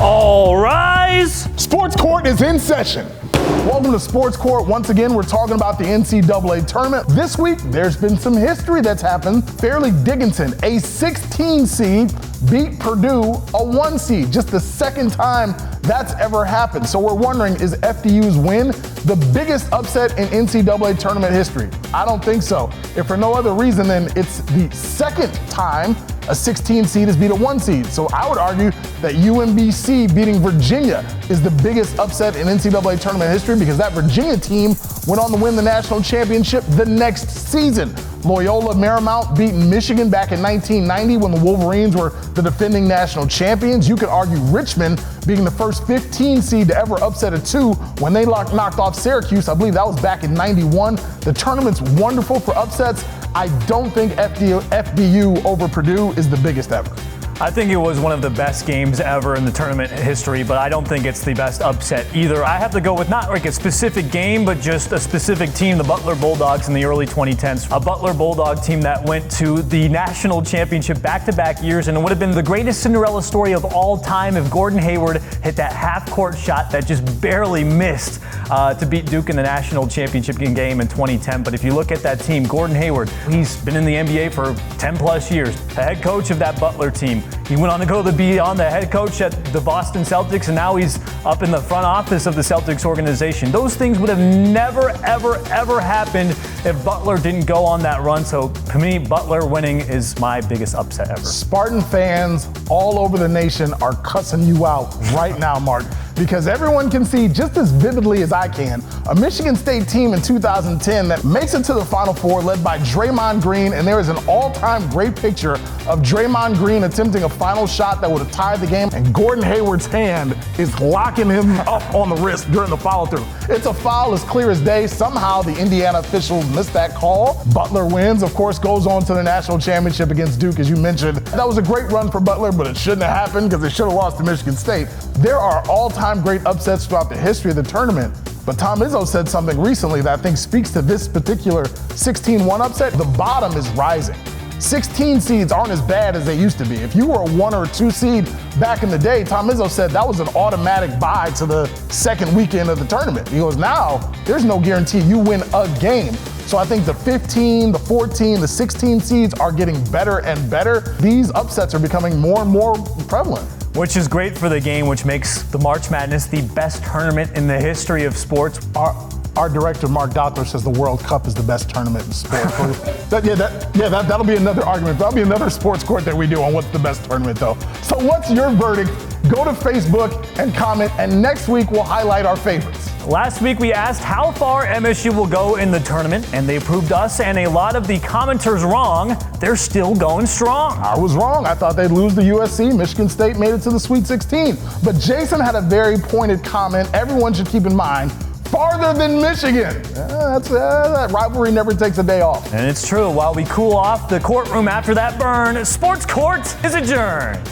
All rise! Sports Court is in session. Welcome to Sports Court. Once again, we're talking about the NCAA tournament. This week, there's been some history that's happened. Fairleigh Dickinson, a 16 seed, beat Purdue, a 1 seed. Just the second time that's ever happened. So we're wondering, is FDU's win the biggest upset in NCAA tournament history? I don't think so. If for no other reason, then it's the second time a 16 seed has beat a 1 seed. So I would argue that UMBC beating Virginia is the biggest upset in NCAA tournament history because that Virginia team went on to win the national championship the next season. Loyola Marymount beat Michigan back in 1990 when the Wolverines were the defending national champions. You could argue Richmond being the first 15 seed to ever upset a 2 when they knocked off Syracuse. I believe that was back in 91. The tournament's wonderful for upsets. I don't think FDU over Purdue is the biggest ever. I think it was one of the best games ever in the tournament history, but I don't think it's the best upset either. I have to go with not like a specific game, but just a specific team, the Butler Bulldogs in the early 2010s. A Butler Bulldog team that went to the national championship back-to-back years, and it would have been the greatest Cinderella story of all time if Gordon Hayward hit that half-court shot that just barely missed to beat Duke in the national championship game in 2010. But if you look at that team, Gordon Hayward, he's been in the NBA for 10-plus years, the head coach of that Butler team. He went on to be on the head coach at the Boston Celtics, and now he's up in the front office of the Celtics organization. Those things would have never, ever, ever happened if Butler didn't go on that run. So to me, Butler winning is my biggest upset ever. Spartan fans all over the nation are cussing you out right now, Mark, because everyone can see just as vividly as I can a Michigan State team in 2010 that makes it to the Final Four led by Draymond Green, and there is an all-time great picture of Draymond Green attempting a final shot that would have tied the game, and Gordon Hayward's hand is locking him up on the wrist during the follow-through. It's a foul as clear as day. Somehow the Indiana officials missed that call. Butler wins, of course, goes on to the national championship against Duke, as you mentioned. That was a great run for Butler, but it shouldn't have happened because they should have lost to Michigan State. There are all-time great upsets throughout the history of the tournament, but Tom Izzo said something recently that I think speaks to this particular 16-1 upset. The bottom is rising. 16 seeds aren't as bad as they used to be. If you were a 1 or a 2 seed back in the day, Tom Izzo said that was an automatic bye to the second weekend of the tournament. He goes, now there's no guarantee you win a game. So I think the 15, the 14, the 16 seeds are getting better and better. These upsets are becoming more and more prevalent. Which is great for the game, which makes the March Madness the best tournament in the history of sports. Our director, Mark Doppler, says the World Cup is the best tournament in sport. That'll be another argument. That'll be another sports court that we do on what's the best tournament, though. So what's your verdict? Go to Facebook and comment, and next week we'll highlight our favorites. Last week we asked how far MSU will go in the tournament, and they proved us and a lot of the commenters wrong. They're still going strong. I was wrong. I thought they'd lose to USC. Michigan State made it to the Sweet 16. But Jason had a very pointed comment everyone should keep in mind. Farther than Michigan. That rivalry never takes a day off. And it's true. While we cool off the courtroom after that burn, Sports Court is adjourned.